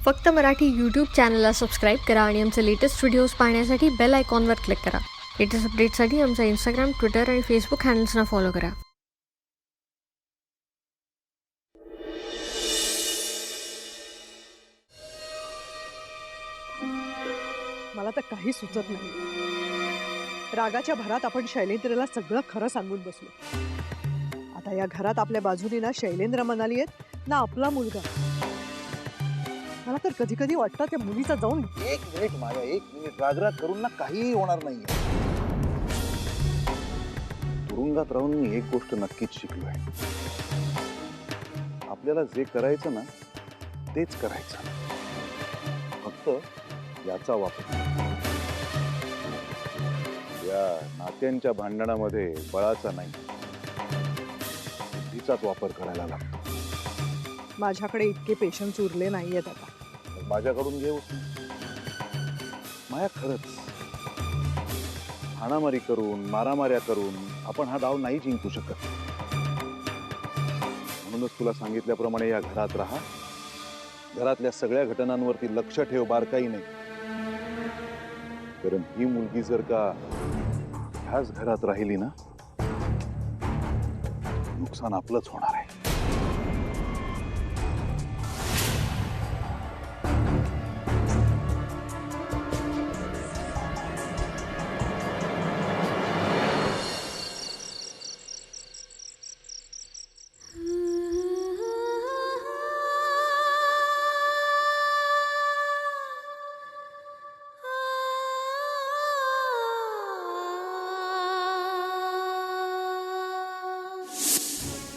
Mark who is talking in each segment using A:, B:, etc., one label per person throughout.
A: फक्त मराठी यूट्यूब चॅनलला सबस्क्राईब करा आणि आमचे लेटेस्ट व्हिडिओज पाहण्यासाठी बेल आयकॉनवर क्लिक करा. लेटेस्ट अपडेट्ससाठी आमचा इंस्टाग्राम, ट्विटर आणि फेसबुक हँडल्सना फॉलो करा.
B: मला तर काही सुचत नाही. रागाच्या भरात आपण शैलेंद्रला सगळं खरं सांगून बसलो. आता या घरात आपल्या बाजूने ना शैलेंद्र म्हणाली आहेत ना आपला मुलगा. मला तर कधी कधी वाटतं त्या मुलीचा जाऊन
C: एक मिनिट माया, एक मिनिट. रागराग करून ना काहीही होणार नाहीये. तुरुंगात राहून मी एक गोष्ट नक्कीच शिकलोय. आपल्याला जे करायचं ना तेच करायचं, फक्त याचा वापर. या नात्यांच्या भांडणामध्ये बळाचा नाही, बुद्धीचाच वापर करायला लागतो.
B: माझ्याकडे इतके पेशन्स उरले नाहीयेत आता.
C: मग माझ्याकडून घेऊ माया. खरंच हाणामारी करून, मारामाऱ्या करून आपण हा डाव नाही जिंकू शकत. म्हणूनच तुला सांगितल्याप्रमाणे या घरात राहा. घरातल्या सगळ्या घटनांवरती लक्ष ठेव, बारकाई नाही. कारण ही मुलगी जर का ह्याच घरात राहिली ना, नुकसान आपलंच होणार आहे.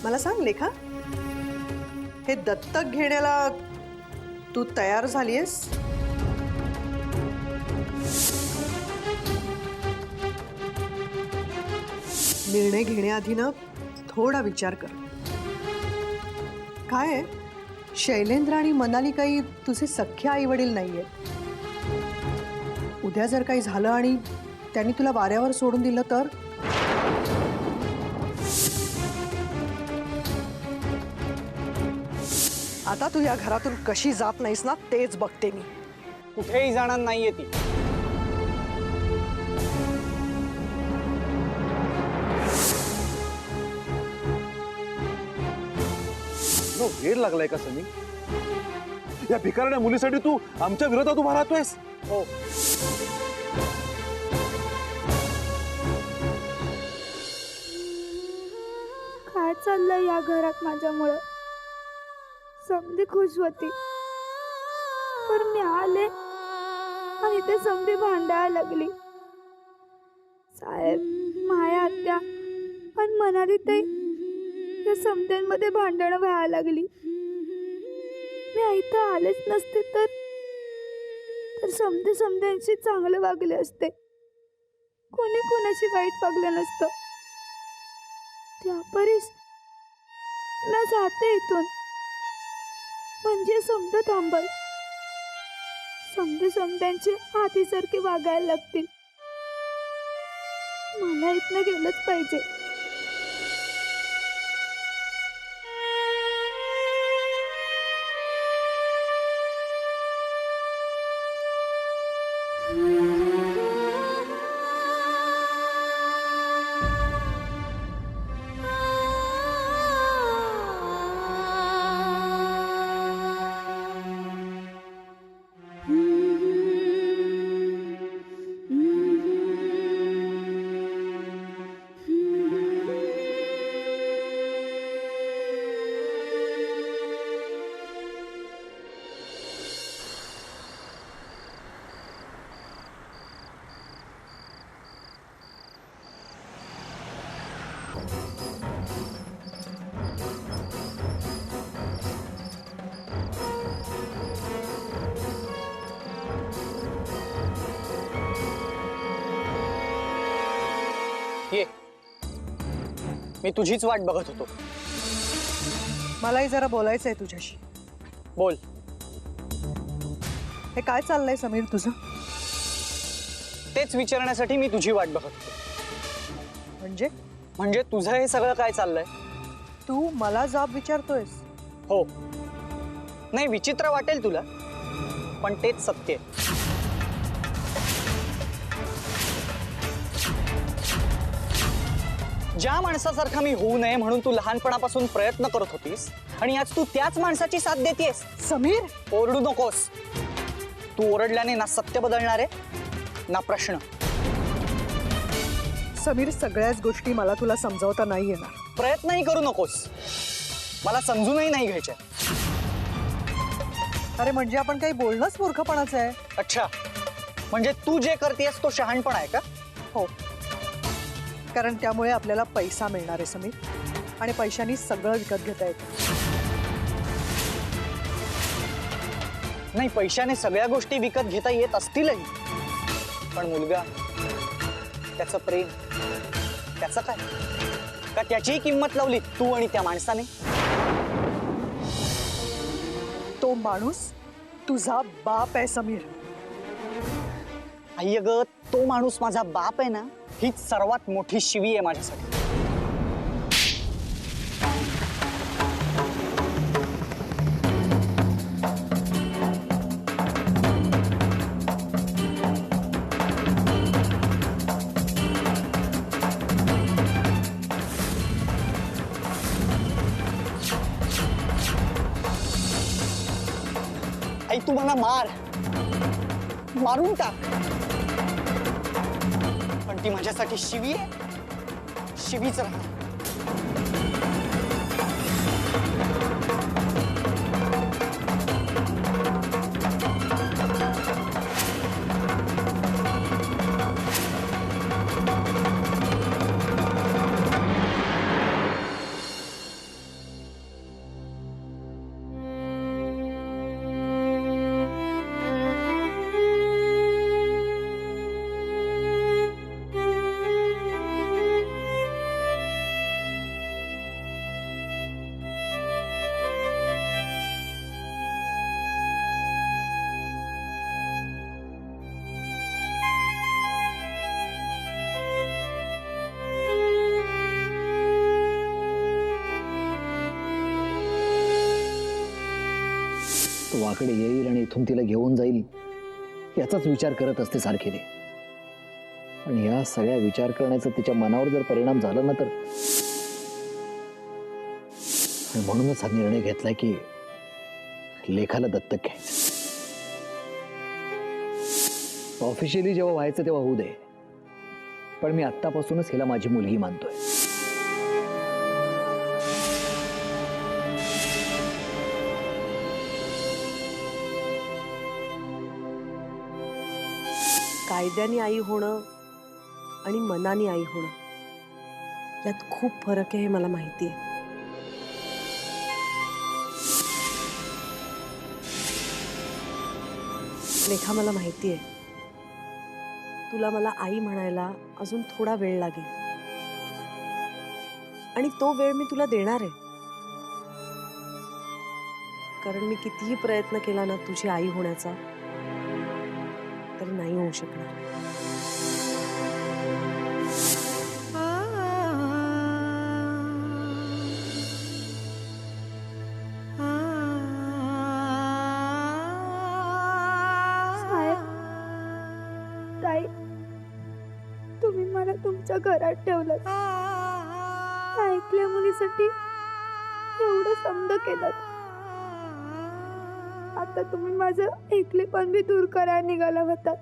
B: मला सांग लेखा, हे दत्तक घेण्याला तू तयार झालीयस? निर्णय घेण्याआधी ना थोडा विचार कर. काय आहे, शैलेंद्र आणि मनाली काही तुझे सख्खे आई वडील नाहीयेत. उद्या जर काही झालं आणि त्यांनी तुला वाऱ्यावर सोडून दिलं तर? आता तू या घरातून कशी जात नाहीस ना तेच बघते मी.
D: कुठेही जाणार नाहीये ती.
C: वेळ लागलाय का सनी? या भिकारण्या मुलीसाठी तू आमच्या विरोधात उभा राहतोयस?
D: हो,
E: काय चाललंय या घरात माझ्यामुळं? समधी खुश होती, पर मी आले आणि ते समधी भांडायला लागली. साहेब, माया आत्या आणि मनाली ताई या समध्यांमध्ये भांडणं व्हायला लागली. मी इथं आलेच नसते तर समध्यांशी चांगले वागले असते. कोणी कोणाशी वाईट वागलं नसतं. त्या परीस ना जाते इथून, म्हणजे समध थांबल. समध्यांचे आधीसारखे वागायला लागतील. मला इथनं गेलंच पाहिजे.
D: ये. मी तुझीच वाट बघत होतो.
B: मलाही जरा बोलायचं आहे तुझ्याशी.
D: बोल.
B: हे काय चाललंय समीर तुझं?
D: तेच विचारण्यासाठी मी तुझी वाट बघत होतो.
B: म्हणजे
D: तुझं हे सगळं काय चाललंय?
B: तू मला जाब विचारतोयस?
D: हो. नाही, विचित्र वाटेल तुला, पण तेच सत्य आहे. ज्या माणसासारखा मी होऊ नये म्हणून तू लहानपणापासून प्रयत्न करत होतीस आणि आज तू त्याच माणसाची साथ देतेस.
B: समीर,
D: ओरडू नकोस. तू ओरडल्याने ना सत्य बदलणार आहे ना प्रश्न.
B: समीर, सगळ्याच गोष्टी मला तुला समजावता नाही येणार.
D: प्रयत्नही करू नकोस. मला समजूनही नाही घ्यायचे.
B: अरे म्हणजे आपण काही बोलणंच मूर्खपणाचं आहे.
D: अच्छा, म्हणजे तू जे करतेस तो शहाणपण आहे का?
B: हो, कारण त्यामुळे आपल्याला पैसा मिळणार आहे समीर, आणि पैशानी सगळं विकत घेता येतं.
D: नाही, पैशाने सगळ्या गोष्टी विकत घेता येत असतीलही, पण मुलगा, त्याचं प्रेम, त्याचं काय? का त्याचीही किंमत लावली तू आणि त्या माणसाने?
B: तो माणूस तुझा बाप आहे समीर.
D: आई ग, तो माणूस माझा बाप आहे ना, हीच सर्वात मोठी शिवी आहे माझ्यासाठी. आई, तू मला मारून टाक, पण ती माझ्यासाठी शिवी आहे. शिवीच राहणार.
F: तो वाकडे येईल आणि इथून तिला घेऊन जाईल याचाच विचार करत असते सारखी ती. आणि या सगळ्या विचार करण्याचा तिच्या मनावर जर परिणाम झाला ना तर, म्हणूनच हा निर्णय घेतलाय की लेखाला दत्तक घ्यायचं. ऑफिशियली जेव्हा व्हायचं तेव्हा होऊ दे, पण मी आत्तापासूनच हिला माझी मुलगी मानतोय.
G: कायद्याने आई होणं आणि मनाने आई होणं यात खूप फरक आहे, हे मला माहिती आहे. लेखा, मला माहिती आहे तुला मला आई म्हणायला अजून थोडा वेळ लागेल, आणि तो वेळ मी तुला देणार आहे. कारण मी कितीही प्रयत्न केला ना तुझी आई होण्याचा, तरी नाही होऊ शकणार.
E: साहेब, ताई, तुम्ही मला तुमच्या घरात ठेवलं. ऐकल्या मुलीसाठी एवढं समज केलं. आता तुम्ही माझं एकलेपण बी दूर करायला निघाला होतात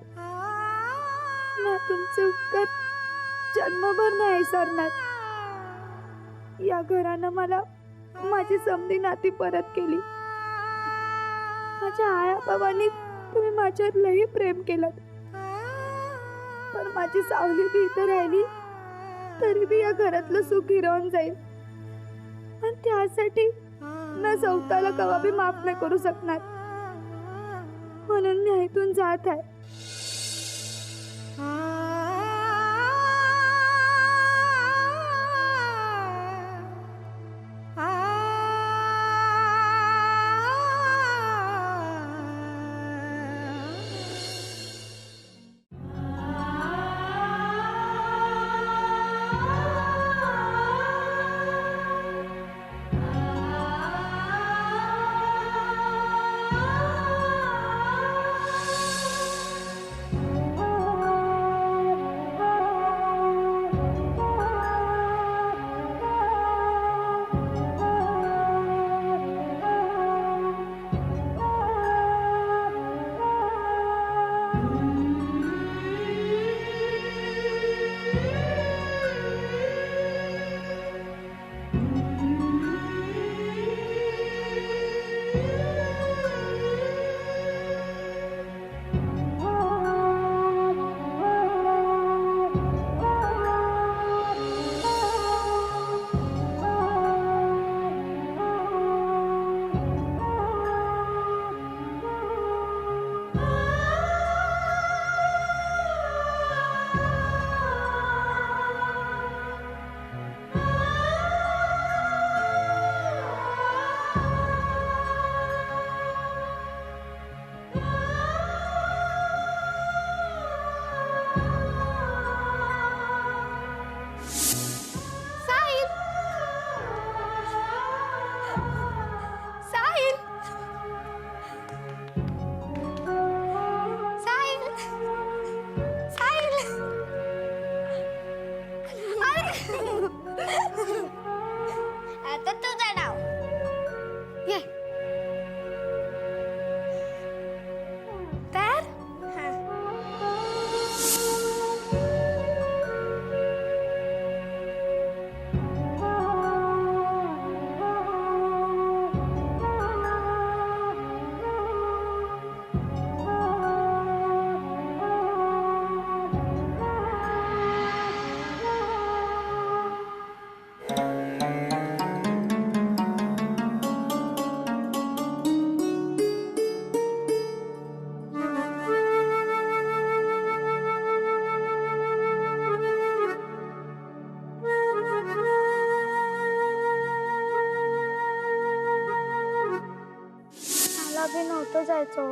E: ना. तुमचे उपकार जन्मभर नाही विसरणार. या घरानं मला माझी समधी नाती परत केली. माझ्या आया बाबांनी तुम्ही माझ्यावर लई प्रेम केलं, पण माझी सावली बी इथं राहिली तरी बी या घरातलं सुख हिरावून जाईल. आणि त्यासाठी न सौताला कवा बी माफ नाही करू शकणार. म्हणून मी इथून जात आहे. नको जायचो.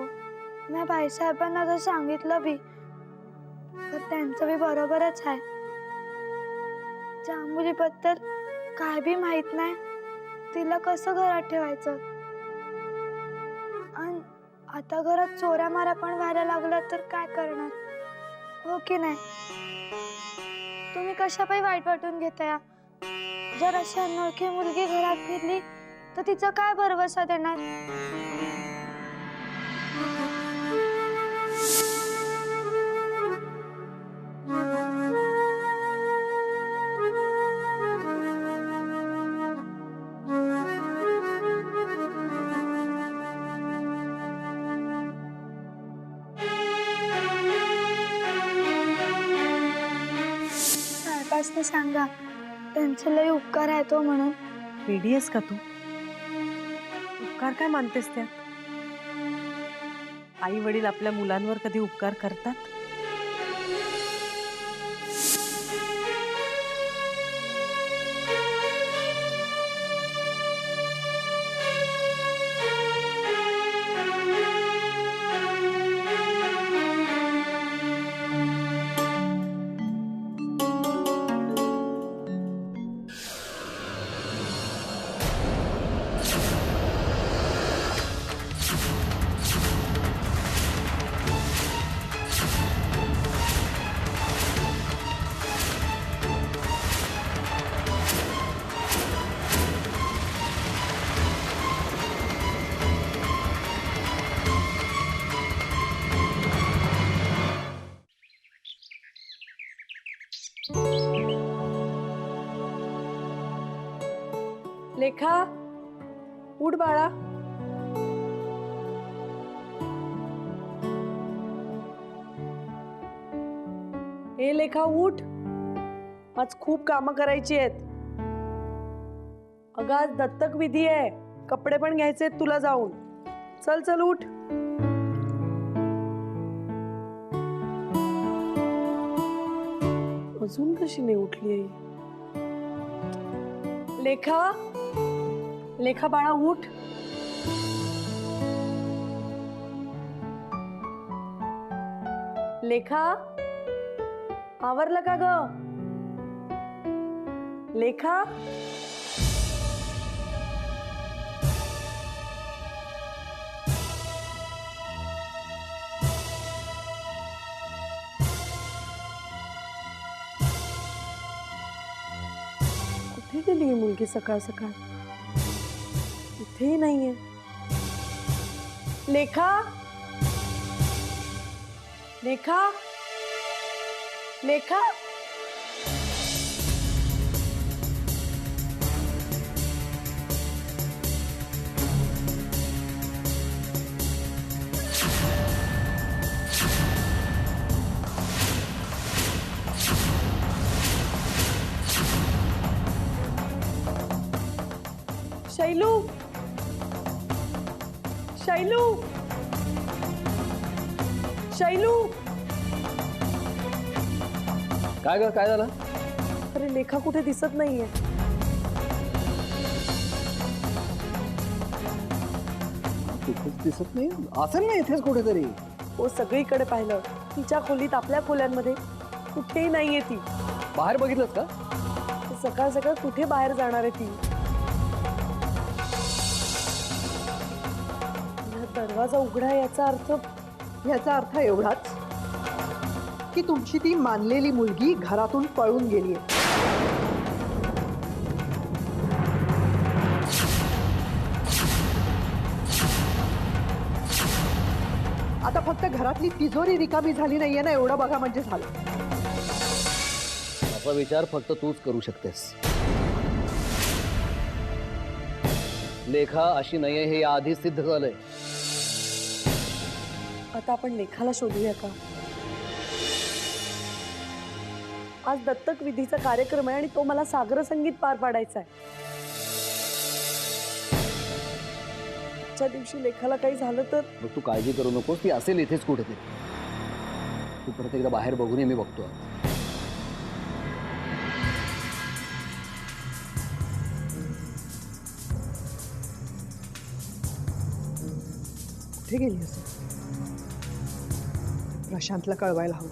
E: मी बाईसाहेबांना जर सांगितलं बी तर त्यांचं बी बरोबरच आहे. ज्या मुलीबद्दल काय बी माहित नाही तिला कसं घरात ठेवायचं. आणि आता घरात चोऱ्या मारा पण व्हायला लागला तर काय करणार, हो की नाही? तुम्ही कशा पायी वाईट वाटून घेताय? जर अशी अनोळखी मुलगी घरात फिरली तर तिचा काय भरवसा देणार? साहेबांना सांगा त्यांचे लई उपकार आहे तो म्हणून.
G: वेडी आहेस का तू? उपकार काय मानतेस त्या? आई वडील आपल्या मुलांवर कधी उपकार करतात? लेखा, उठ बाळा. हे लेखा उठ, आज खूप कामं करायची आहेत. अगं आज दत्तक विधी आहे, कपडे पण घ्यायचे आहेत तुला जाऊन. चल चल उठ. अजून कशी नाही उठली आई? लेखा, लेखा बाळा उठ. लेखा, आवरलं का ग? लेखा, कुठे गेली ही मुलगी सकाळ सकाळ? इथेही नाहीये. लेखा, लेखा, लेखा. शैलू, शैलू, शैलू.
F: काय ग, काय झालं?
G: अरे लेखा कुठे दिसत नाहीये.
F: तिथेच दिसत नाही, असेल ना इथेच कुठेतरी.
G: हो सगळीकडे पाहिलं, तिच्या खोलीत, आपल्या खोल्यांमध्ये कुठेही नाहीये ती.
F: बाहेर बघितलंस का?
G: सकाळ सकाळ कुठे बाहेर जाणार आहे ती? दरवाजा उघडा याचा
B: अर्थ एवढाच की तुमची ती मानलेली मुलगी घरातून पळून गेली. आता फक्त घरातली तिजोरी रिकामी झाली नाहीये ना, एवढं बघा म्हणजे झालं.
F: असा विचार फक्त तूच करू शकतेस. लेखा अशी नाहीये हे आधीच सिद्ध झालंय.
G: आता आपण लेखाला शोधूया का? आज दत्तक विधीचा कार्यक्रम आहे आणि तो मला सागर संगीत पार पाडायचा आहे. आजच्या दिवशी लेखाला काही झालं तर?
F: मग तू काळजी करू नकोस, ती असेल इथेच कुठेतरी. तू परत एकदा बाहेर बघून ये, मी बघतो.
B: कुठे गेली असेल? प्रशांतला कळवायला हवं.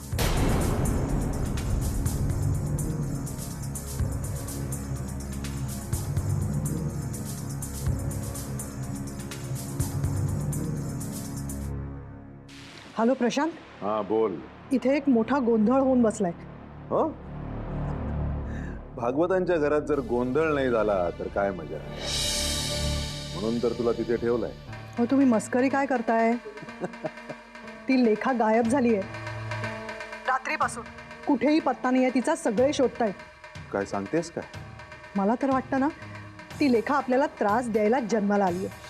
B: हॅलो प्रशांत,
C: हा बोल.
B: इथे एक मोठा गोंधळ होऊन बसलाय.
C: हो, भागवतांच्या घरात जर गोंधळ नाही झाला तर काय मजा. म्हणून तर तुला तिथे ठेवलंय.
B: हो, तुम्ही मस्करी काय करताय? ती लेखा गायब झाली आहे रात्रीपासून. कुठेही पत्ता नाही आहे तिचा. सगळे शोधतायत.
C: काय सांगतेस काय?
B: मला तर वाटतं ना, ती लेखा आपल्याला त्रास द्यायला जन्माला आली आहे.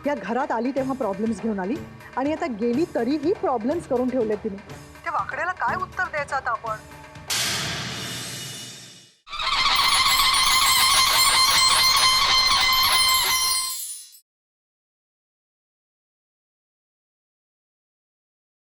B: या घरात आली तेव्हा प्रॉब्लेम्स घेऊन आली आणि आता गेली तरीही प्रॉब्लेम्स करून ठेवले तिने. त्या वाकड्याला काय उत्तर द्यायचं आता आपण?